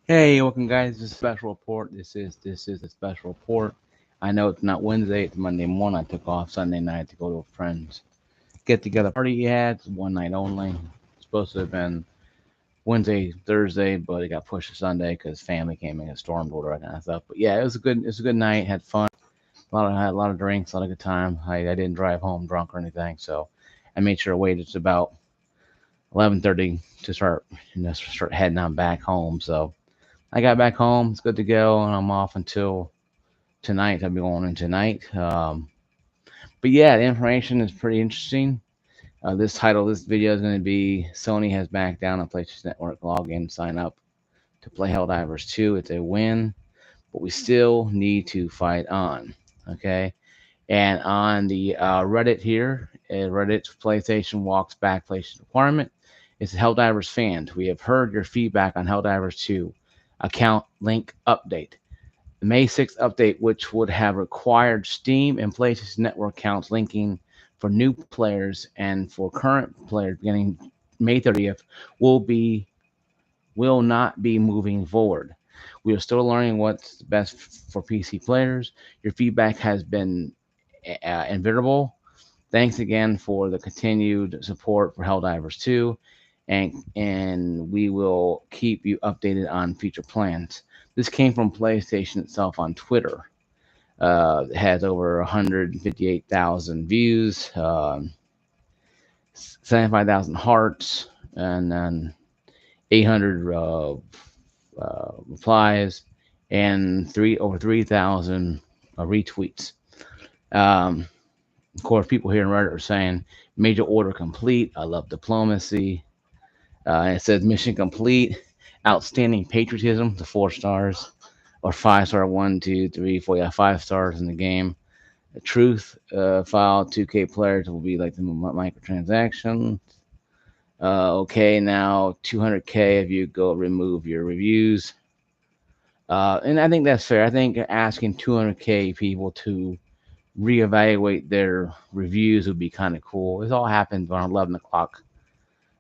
Hey, welcome guys. This is a special report. This is a special report. I know it's not Wednesday, it's Monday morning. I took off Sunday night to go to a friend's get together party he had. It's one night only. It's supposed to have been Wednesday, Thursday, but it got pushed to Sunday because family came in and stormed order that kind of stuff. But yeah, it was a good night. Had fun. Had a lot of drinks, a lot of good time. I didn't drive home drunk or anything, so I made sure I waited to about 11:30 to start heading on back home. So I got back home. It's good to go, and I'm off until tonight. I'll be going in tonight. But yeah, the information is pretty interesting. This title of this video is going to be Sony has backed down on PlayStation Network login sign up to play Helldivers 2. It's a win, but we still need to fight on. Okay. And on the Reddit here, Reddit PlayStation walks back PlayStation requirement. It's Helldivers fans. We have heard your feedback on Helldivers 2 account link update. The May 6th update, which would have required Steam and PlayStation Network accounts linking for new players and for current players beginning May 30th, will not be moving forward. We are still learning what's best for PC players. Your feedback has been invaluable. Thanks again for the continued support for Helldivers 2, and we will keep you updated on future plans. This came from PlayStation itself on Twitter. It has over 158,000 views, 75,000 hearts, and then 800 replies, and over 3,000 retweets. Um, of course, people here in Reddit are saying major order complete. I love diplomacy. It says mission complete. Outstanding patriotism to 4 stars, or 5 star. 1, 2, 3, 4. Yeah, 5 stars in the game. The truth file 2K players will be like the microtransaction. Okay, now 200K if you go remove your reviews. And I think that's fair. I think asking 200K people to reevaluate their reviews would be kind of cool. This all happened around 11 o'clock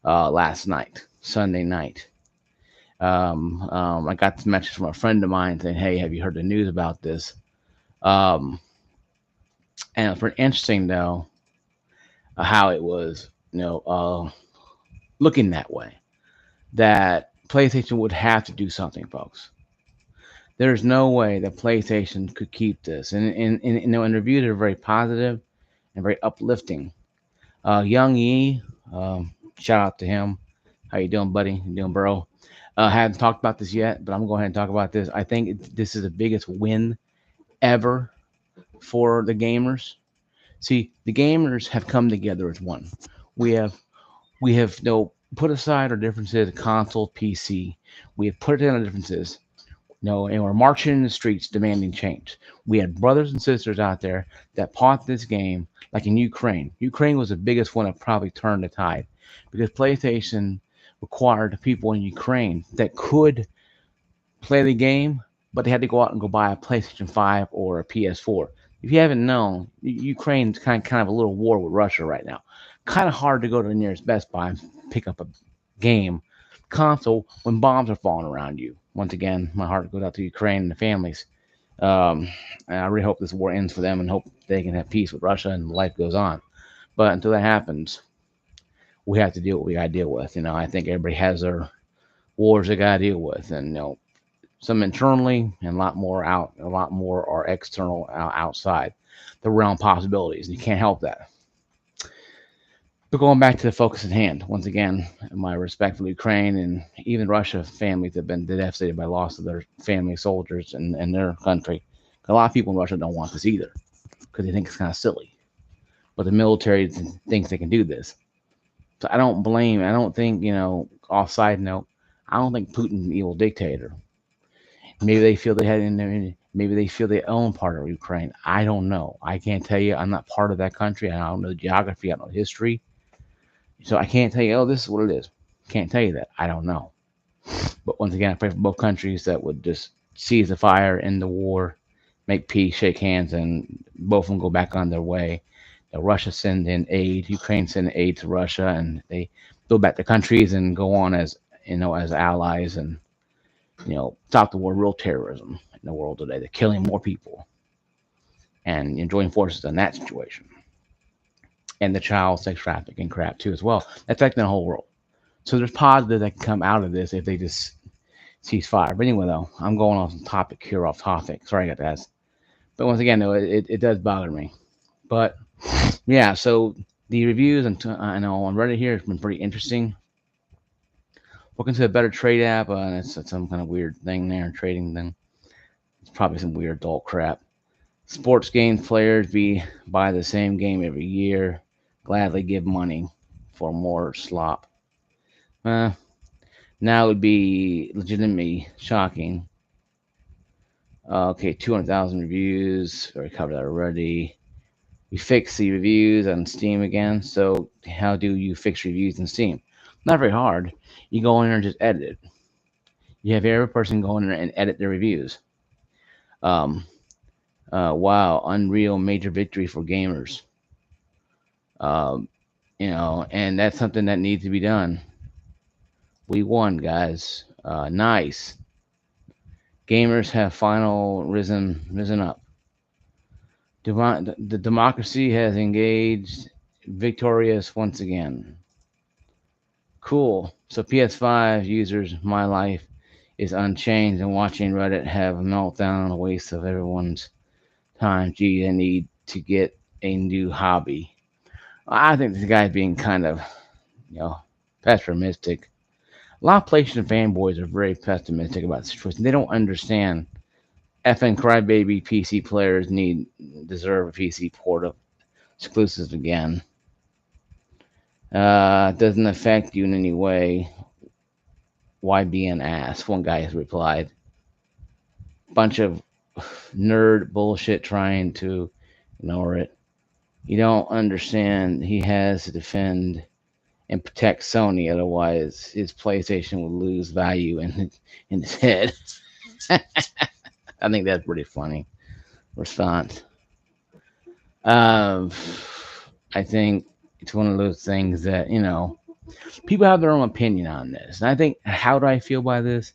last night, Sunday night. I got this message from a friend of mine saying, "Hey, have you heard the news about this?" Um, and it's pretty interesting, though, how it was, looking that way. That PlayStation would have to do something, folks. There's no way that PlayStation could keep this. And reviews are very positive and very uplifting. Young Yi, shout out to him. How you doing, buddy? You doing, bro? Haven't talked about this yet, but I'm going to go ahead and talk about this. I think this is the biggest win ever for the gamers. See, the gamers have come together as one. We have put aside our differences, console, PC. We have put down our differences. No, and we're marching in the streets demanding change. We had brothers and sisters out there that fought this game, like in Ukraine. Ukraine was the biggest one that probably turned the tide because PlayStation required people in Ukraine that could play the game, but they had to go out and go buy a PlayStation 5 or a PS4. If you haven't known, Ukraine's kind of a little war with Russia right now. Kind of hard to go to the nearest Best Buy and pick up a game console when bombs are falling around you. Once again, my heart goes out to Ukraine and the families. And I really hope this war ends for them and hope they can have peace with Russia and life goes on. But until that happens, we have to deal with what we got to deal with. I think everybody has their wars they got to deal with, and some internally and a lot more are external, outside the realm possibilities, and you can't help that. But going back to the focus at hand, once again, my respect for Ukraine and even Russia families have been devastated by loss of their family soldiers in their country. A lot of people in Russia don't want this either because they think it's kind of silly. But the military thinks they can do this. So I don't think, off side note, I don't think Putin's an evil dictator. Maybe they feel maybe they feel they own part of Ukraine. I don't know. I can't tell you. I'm not part of that country. I don't know the geography. I don't know history. So I can't tell you, oh, this is what it is. Can't tell you that. I don't know. But once again, I pray for both countries that would just cease the fire, end the war, make peace, shake hands, and both of them go back on their way. Russia send in aid, Ukraine send aid to Russia, and they build back their countries and go on as as allies and stop the war, real terrorism in the world today. They're killing more people and joining forces in that situation. And the child sex trafficking crap too as well. That's affecting the whole world. So there's positive that can come out of this if they just cease fire. But anyway, though, I'm going off topic here, off topic. Sorry, I got that. But once again, though, it does bother me. But yeah, so the reviews I know on Reddit here has been pretty interesting. Looking to a better trade app, and it's some kind of weird thing there, trading thing. It's probably some weird adult crap. Sports game players buy the same game every year. Gladly give money for more slop. Uh, Now it would be legitimately shocking. Okay, 200,000 reviews. I covered that already. We fixed the reviews on Steam again. So how do you fix reviews in Steam? Not very hard. You go in there and just edit it. You have every person go in there and edit their reviews. Um, wow, unreal major victory for gamers. Um, and that's something that needs to be done. We won, guys. Nice. Gamers have final risen up. The democracy has engaged victorious once again. Cool. So PS5 users, my life is unchanged, and watching Reddit have a meltdown, a waste of everyone's time. Gee, I need to get a new hobby. I think this guy's being kind of, you know, pessimistic. A lot of PlayStation fanboys are very pessimistic about the situation. They don't understand effing crybaby PC players deserve a PC port of exclusives again. Doesn't affect you in any way. Why be an ass? One guy has replied. Bunch of nerd bullshit trying to ignore it. You don't understand. He has to defend and protect Sony, otherwise his PlayStation will lose value in his head. I think that's pretty funny response. Um, I think it's one of those things that people have their own opinion on this, and I think how do I feel by this?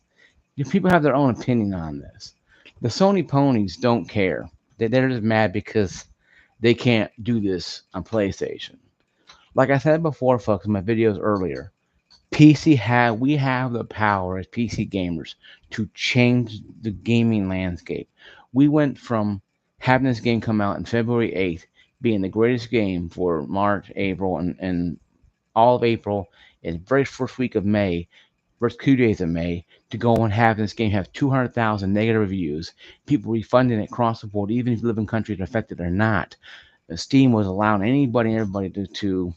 People have their own opinion on this. The Sony ponies don't care. They're just mad because they can't do this on PlayStation. Like I said before, folks, in my videos earlier, we have the power as PC gamers to change the gaming landscape. We went from having this game come out on February 8th, being the greatest game for March, April, and all of April, and the very first week of May, first 2 days of May, to go and have this game have 200,000 negative reviews, people refunding it across the board, even if you live in countries affected or not. Steam was allowing anybody and everybody to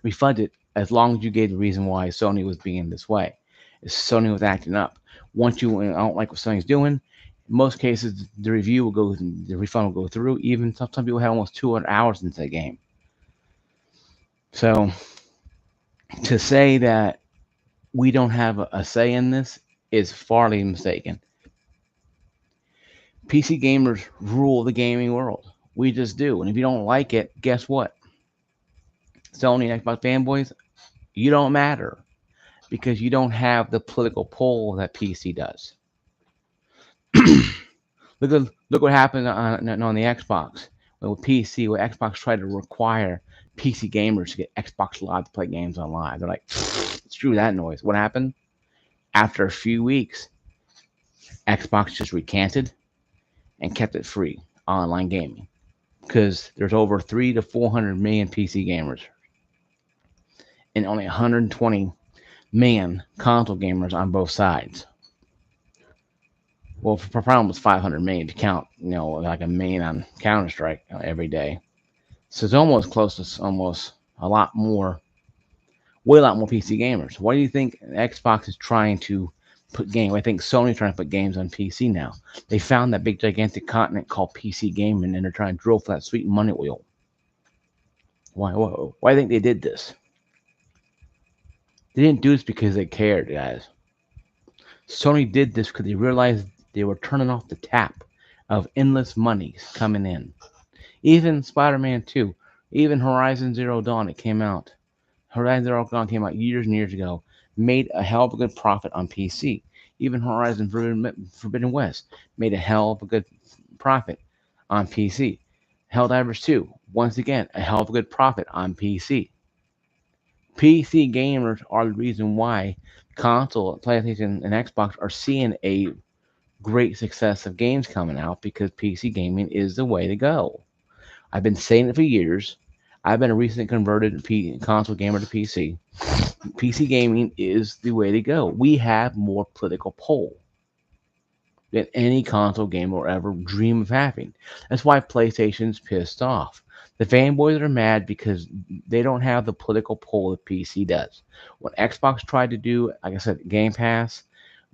refund it as long as you gave the reason why Sony was being this way. If Sony was acting up. Once you don't like what Sony's doing, in most cases the refund will go through. Even some people have almost 200 hours into the game. So to say that we don't have a say in this is farly mistaken. PC gamers rule the gaming world. We just do. And if you don't like it, guess what? Sony and Xbox fanboys, you don't matter because you don't have the political pull that PC does. Look what happened on the Xbox. With PC, where Xbox tried to require PC gamers to get Xbox Live to play games online. They're like, screw that noise. What happened? After a few weeks, Xbox just recanted and kept it free online gaming because there's over 300 to 400 million PC gamers and only 120 million console gamers on both sides. Well, the problem was 500 million to count, like a million on Counter Strike every day. So it's almost close to almost a lot more, way a lot more PC gamers. Why do you think Xbox is trying to put games? I think Sony's trying to put games on PC now. They found that big gigantic continent called PC gaming, and they're trying to drill for that sweet money wheel. Why do you think they did this? They didn't do this because they cared, guys. Sony did this because they realized they were turning off the tap of endless monies coming in. Even Spider-Man 2, even Horizon Zero Dawn, it came out. Horizon Zero Dawn came out years and years ago, made a hell of a good profit on PC. Even Horizon Forbidden West made a hell of a good profit on PC. Helldivers 2, once again, a hell of a good profit on PC. PC gamers are the reason why console, PlayStation, and Xbox are seeing a great success of games coming out because PC gaming is the way to go. I've been saying it for years. I've been a recently converted console gamer to PC. PC gaming is the way to go. We have more political pull than any console game will ever dream of having. That's why PlayStation's pissed off. The fanboys are mad because they don't have the political pull that PC does. When Xbox tried to do, like I said, Game Pass,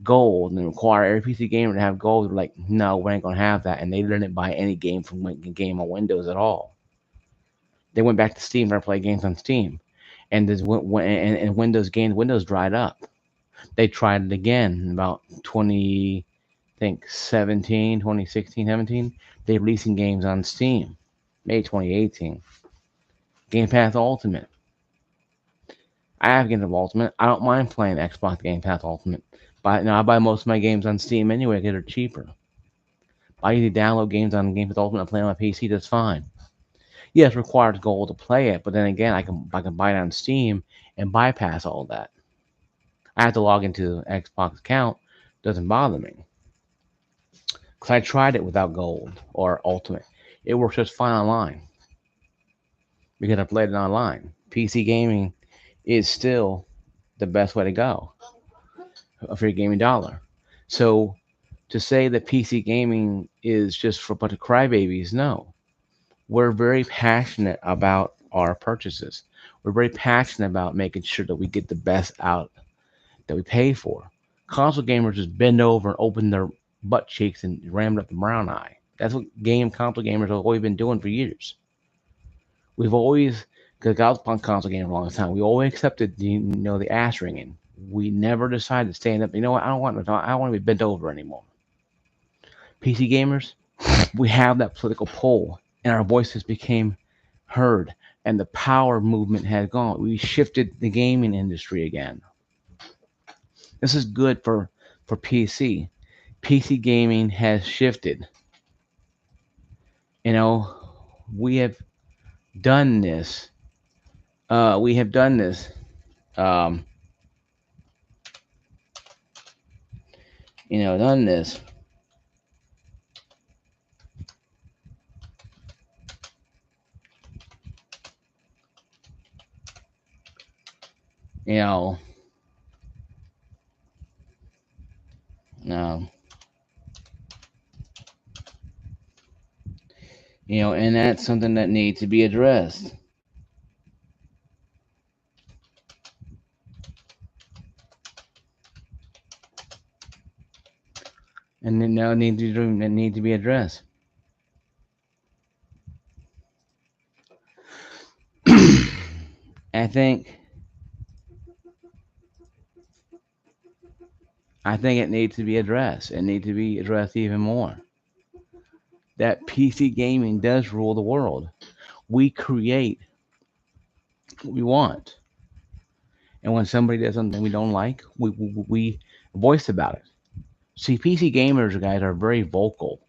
Gold, and require every PC gamer to have Gold, they're like, no, we ain't gonna have that, and they didn't buy any game on Windows at all. They went back to Steam to play games on Steam, and and Windows dried up. They tried it again in about 20, I think 17, 2016, 17. They're releasing games on Steam. May 2018. Game Pass Ultimate. I have Game Pass Ultimate. I don't mind playing Xbox Game Pass Ultimate. But now I buy most of my games on Steam anyway because they're cheaper. I usually download games on Game Pass Ultimate and play on my PC. That's fine. Yes, it requires gold to play it, but then again, I can buy it on Steam and bypass all that. I have to log into the Xbox account. Doesn't bother me because I tried it without gold or Ultimate. It works just fine online because I played it online. PC gaming is still the best way to go for your gaming dollar. So to say that PC gaming is just for a bunch of crybabies, no. We're very passionate about our purchases. We're very passionate about making sure that we get the best out that we pay for. Console gamers just bend over and open their butt cheeks and ram it up the brown eye. That's what console gamers have always been doing for years. We've always, because I was a console gamer for a long time, we always accepted the ass ringing. We never decided to stand up. You know what? I don't want to be bent over anymore. PC gamers, we have that political pull, and our voices became heard, and the power movement had gone. We shifted the gaming industry again. This is good for PC. PC gaming has shifted. You know, we have done this. We have done this. Um, done this. You know, um, and that's something that needs to be addressed. And then now need to be addressed. I think I think it needs to be addressed. It needs to be addressed even more. That PC gaming does rule the world. We create what we want, and when somebody does something we don't like, we voice about it. See, PC gamers, guys, are very vocal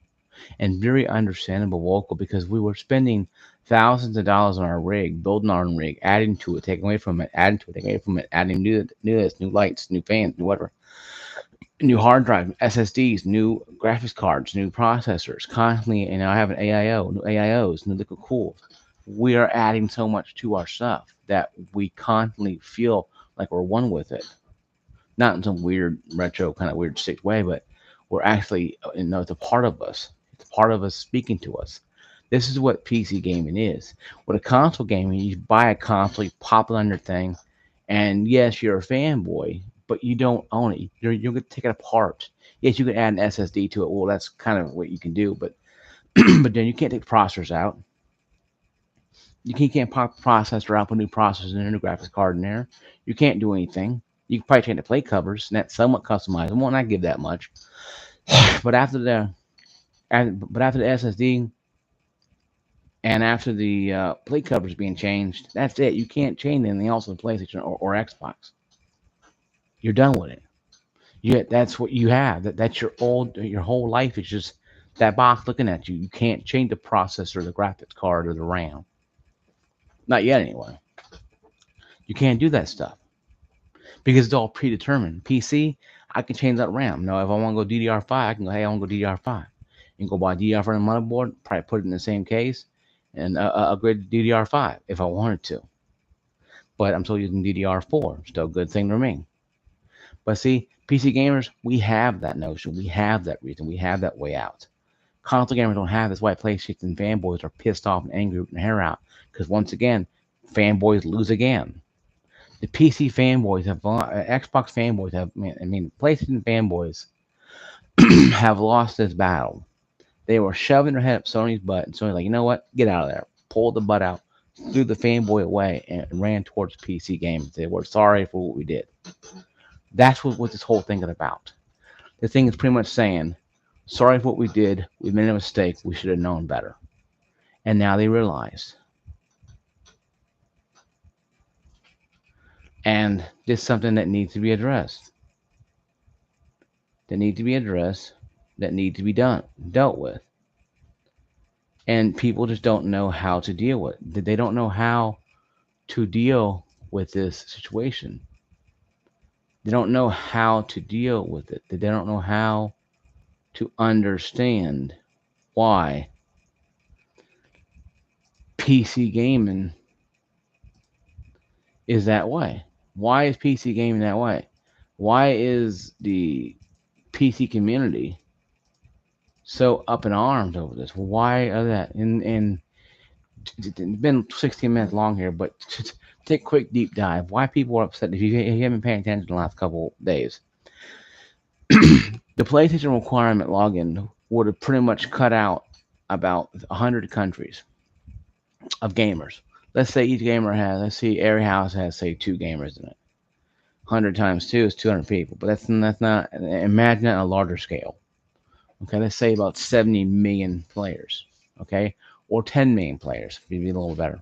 and very understandable vocal because we were spending thousands of dollars on our rig, building our own rig, adding to it, taking away from it, adding to it, taking away from it, adding new lights, new fans, new whatever, new hard drive, SSDs, new graphics cards, new processors, constantly, and I have an AIO, new AIOs, new liquid cools. We are adding so much to our stuff that we constantly feel like we're one with it. Not in some weird retro kind of weird sick way, but we're actually, it's a part of us. It's part of us speaking to us. This is what PC gaming is. With a console gaming, you buy a console, you pop it on your thing, and yes, you're a fanboy, but you don't own it. You're going to take it apart. Yes, you can add an SSD to it. Well, that's kind of what you can do, but but then you can't take the processors out. You can't pop the processor out, put a new processor in there, new graphics card in there. You can't do anything. You can probably change the plate covers, and that's somewhat customized. It won't not give that much. But after the SSD and after the plate covers being changed, that's it. You can't change anything else on PlayStation or Xbox. You're done with it. That's what you have. That's your whole life is just that box looking at you. You can't change the processor, the graphics card, or the RAM. Not yet, anyway. You can't do that stuff because it's all predetermined. PC, I can change that RAM. Now, if I want to go DDR5, I can go, hey, I want to go DDR5. And go buy DDR5 motherboard, probably put it in the same case, and upgrade to DDR5 if I wanted to. But I'm still using DDR4. Still a good thing to me. But see, PC gamers, we have that notion. We have that reason. We have that way out. Console gamers don't have this. Why PlayStation fanboys are pissed off and angry with their hair out. Because once again, fanboys lose again. The PC fanboys have, Xbox fanboys have, PlayStation fanboys have lost this battle. They were shoving their head up Sony's butt, and Sony's like, you know what? Get out of there. Pulled the butt out, threw the fanboy away, and ran towards PC gaming. They were sorry for what we did. That's what this whole thing is about. The thing is pretty much saying, sorry for what we did. We made a mistake. We should have known better. And now they realize. And this is something that needs to be addressed. That need to be addressed. That need to be dealt with. And people just don't know how to deal with it. They don't know how to deal with this situation. They don't know how to deal with it. They don't know how to understand why PC gaming is that way. Why is PC gaming that way? Why is the PC community so up in arms over this? Why are that? And it's been 16 minutes long here, but just take a quick deep dive. Why people are upset if you haven't been paying attention the last couple days. The PlayStation requirement login would have pretty much cut out about 100 countries of gamers. Let's say each gamer has, let's see, every house has, say, 2 gamers in it. 100 times 2 is 200 people, but that's not, imagine that on a larger scale. Okay, let's say about 70 million players, okay, or 10 million players, if you'd be a little better,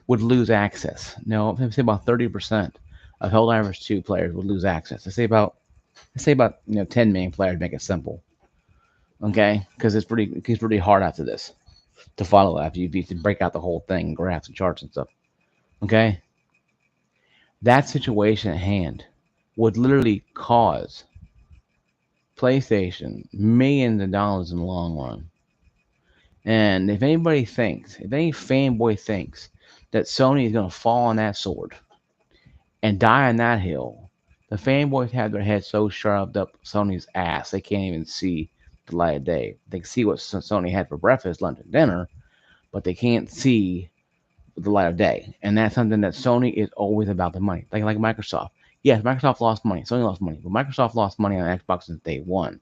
would lose access. No, let's say about 30% of Helldivers2 players would lose access. Let's say about 10 million players, make it simple, okay, because it's pretty hard after this to follow after you to break out the whole thing, graphs and charts and stuff, okay. That situation at hand would literally cause PlayStation millions of dollars in the long run. And if any fanboy thinks that Sony is going to fall on that sword and die on that hill, the fanboys have their heads so shoved up Sony's ass they can't even see the light of day. They can see what Sony had for breakfast, lunch, and dinner, but they can't see the light of day. And that's something that Sony is always about the money. Like Microsoft. Yes, Microsoft lost money. Sony lost money. But Microsoft lost money on Xbox since day one.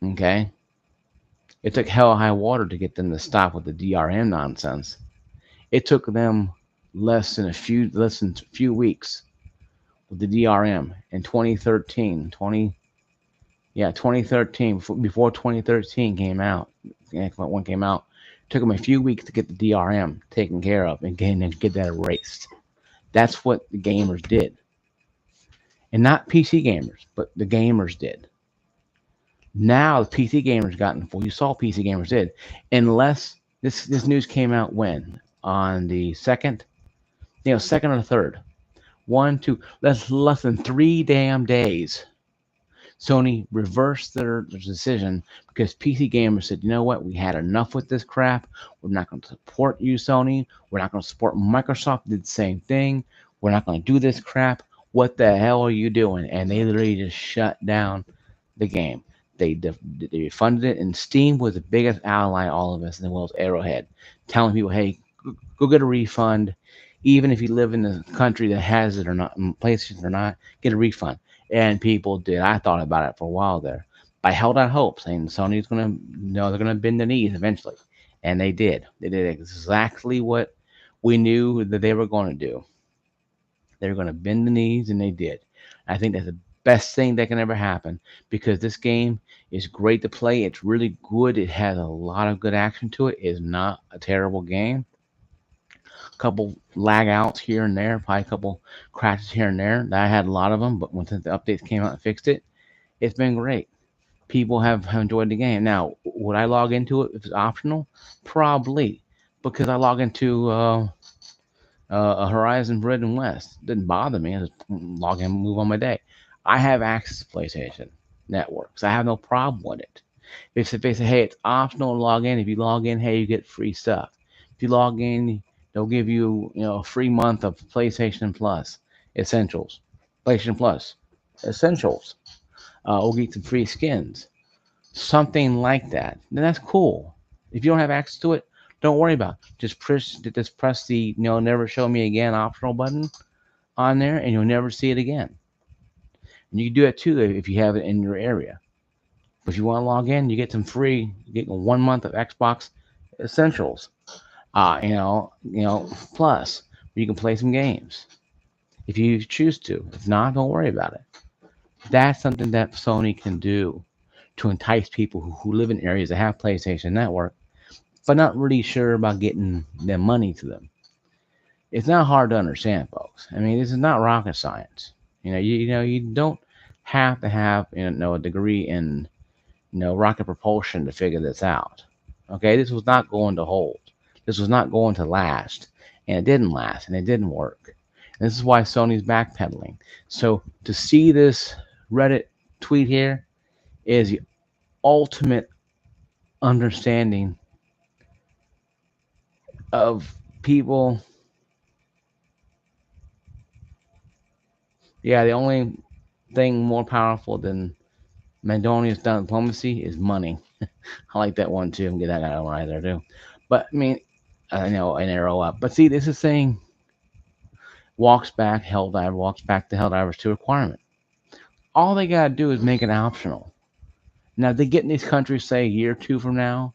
Okay? It took hell or high water to get them to stop with the DRM nonsense. It took them less than a few weeks with the DRM in 2013. 2013, before 2013 came out. Xbox One came out. Took them a few weeks to get the DRM taken care of and get that erased. That's what the gamers did. And not PC gamers, but the gamers did. Now the PC gamers got in full. You saw PC gamers did. Unless this news came out when? On the second? Second or third. 1, 2, less than 3 damn days. Sony reversed their decision because PC gamers said, you know what, we had enough with this crap. We're not going to support you, Sony. We're not going to support Microsoft. Did the same thing. We're not going to do this crap. What the hell are you doing? And they literally just shut down the game. They refunded it, and Steam was the biggest ally all of us, as well as Arrowhead, telling people, hey, go get a refund. Even if you live in a country that has it or not, PlayStation or not, get a refund. And people did. I thought about it for a while there. I held out hope, saying Sony's they're gonna bend the knees eventually, and they did. They did exactly what we knew that they were going to do. They were going to bend the knees, and they did. I think that's the best thing that can ever happen because this game is great to play. It's really good. It has a lot of good action to it. It's not a terrible game. couple lag outs here and there, probably a couple crashes here and there. I had a lot of them, but once the updates came out and fixed it, it's been great. People have enjoyed the game. Now, would I log into it if it's optional? Probably, because I log into a Horizon Forbidden West. It didn't bother me. I just log in and move on my day. I have access to PlayStation Network, so I have no problem with it. If they say, hey, it's optional to log in. If you log in, hey, you get free stuff. If you log in, they'll give you, a free month of PlayStation Plus Essentials. PlayStation Plus Essentials. We'll get some free skins. Something like that. Then that's cool. If you don't have access to it, don't worry about it. Just press the never show me again optional button on there, and you'll never see it again. And you can do that too if you have it in your area. If you want to log in, you get some free. You get 1 month of Xbox Essentials. Plus where you can play some games if you choose to. If not, don't worry about it. That's something that Sony can do to entice people who live in areas that have PlayStation Network, but not really sure about getting their money to them. It's not hard to understand, folks. I mean, this is not rocket science. You don't have to have a degree in rocket propulsion to figure this out. Okay, this was not going to hold. This was not going to last, and it didn't last, and it didn't work. And this is why Sony's backpedaling. So to see this Reddit tweet here is the ultimate understanding of people. Yeah, the only thing more powerful than Mandonia's diplomacy is money. I like that one too. Get that guy right there too. But I mean, I know an arrow up. But see, this is saying walks back to Helldivers 2 requirement. All they gotta do is make it optional. Now they get in these countries, say a year or two from now.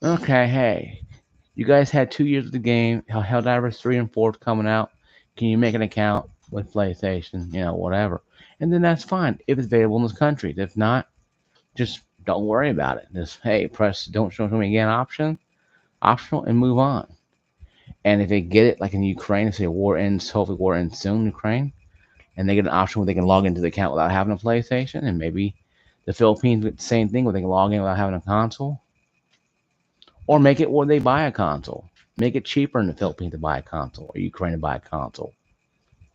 Okay, hey, you guys had 2 years of the game. Helldivers 3 and 4 coming out. Can you make an account with PlayStation? Whatever. And then that's fine if it's available in those countries. If not, just don't worry about it. Just hey, press don't show me again optional, and move on. And if they get it, like in Ukraine, if say war ends, hopefully war ends soon, Ukraine, and they get an option where they can log into the account without having a PlayStation, and maybe the Philippines with the same thing where they can log in without having a console, or make it where they buy a console. Make it cheaper in the Philippines to buy a console, or Ukraine to buy a console.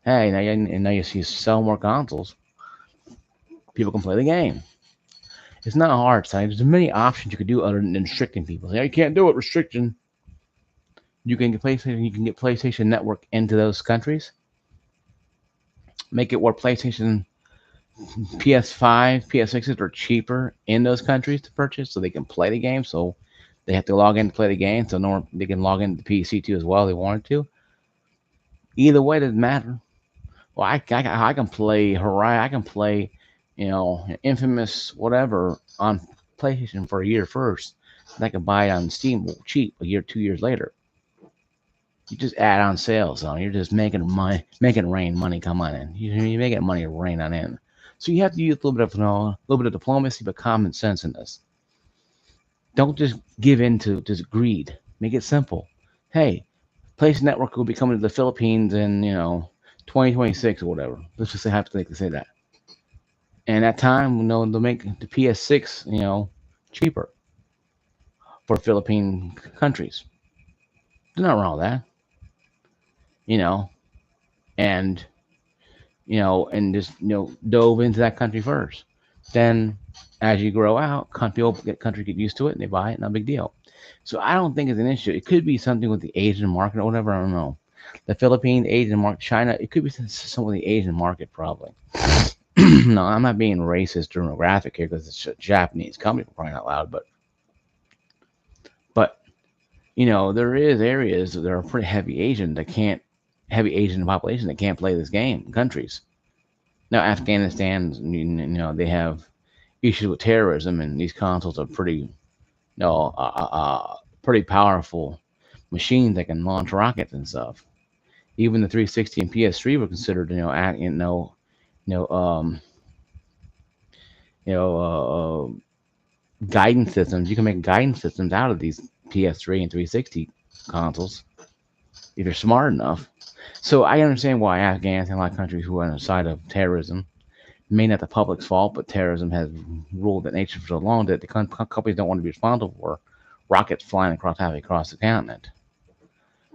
Hey, now you see sell more consoles. People can play the game. It's not hard, son. There's many options you could do other than restricting people. You can't do it. Restriction. You can get PlayStation Network into those countries. Make it where PlayStation PS5, PS6s are cheaper in those countries to purchase, so they can play the game. So they have to log in to play the game, so they can log into the PC too as well if they wanted to. Either way, doesn't matter. Well, I can play Horizon. I can play, Infamous whatever on PlayStation for a year first. And I can buy it on Steam cheap a year, 2 years later. You just add on sales on. You're just making money, making rain money come on in. You're making money rain on in. So you have to use a little bit of diplomacy, but common sense in this. Don't just give in to just greed. Make it simple. Hey, PlayStation Network will be coming to the Philippines in 2026 or whatever. Let's just hypothetically say that. And at time, they'll make the PS6 cheaper for Philippine countries. There's nothing wrong with that. And and just dove into that country first. Then, as you grow out, country get used to it and they buy it. No big deal. So I don't think it's an issue. It could be something with the Asian market or whatever. I don't know. The Philippines, Asian market, China. It could be something with the Asian market probably. No, I'm not being racist or demographic here because it's a Japanese company for crying out loud. But there is areas that are pretty heavy Asian population that can't play this game. Countries. Now Afghanistan, they have issues with terrorism, and these consoles are pretty, pretty powerful machines that can launch rockets and stuff. Even the 360 and PS3 were considered, guidance systems. You can make guidance systems out of these PS3 and 360 consoles. if you're smart enough. So I understand why Afghanistan and a lot of countries who are on the side of terrorism, may not the public's fault, but terrorism has ruled that nation for so long that the companies don't want to be responsible for rockets flying halfway across the continent.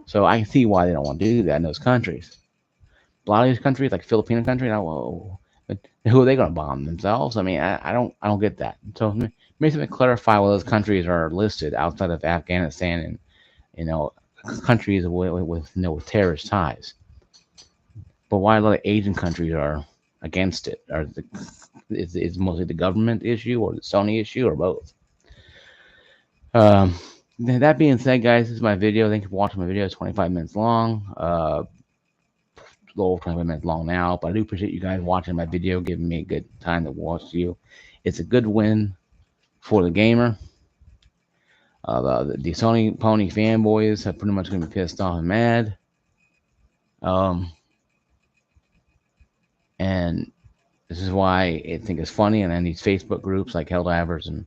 So I can see why they don't want to do that in those countries. A lot of these countries, like Filipino countries, who are they going to bomb themselves? I mean, I don't get that. So maybe something clarify why those countries are listed outside of Afghanistan and you know countries with terrorist ties. But why a lot of Asian countries are against it? Is mostly the government issue or the Sony issue or both? Um, that being said, guys, this is my video. Thank you for watching my video. It's 25 minutes long. A little 25 minutes long now, but I do appreciate you guys watching my video, giving me a good time to watch you. It's a good win for the gamer. The Sony Pony fanboys are pretty much going to be pissed off and mad. And this is why I think it's funny. And then these Facebook groups like Helldivers and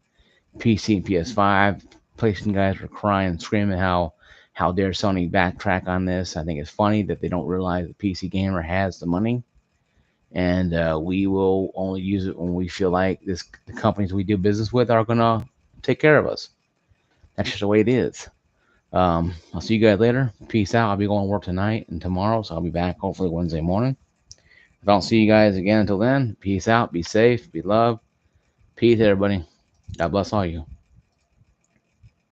PC and PS5, PlayStation guys were crying and screaming how dare Sony backtrack on this. I think it's funny that they don't realize the PC gamer has the money, and we will only use it when we feel like the companies we do business with are gonna take care of us. That's just the way it is. I'll see you guys later. Peace out. I'll be going to work tonight and tomorrow, so I'll be back hopefully Wednesday morning. If I don't see you guys again until then, peace out. Be safe. Be loved. Peace, everybody. God bless all you.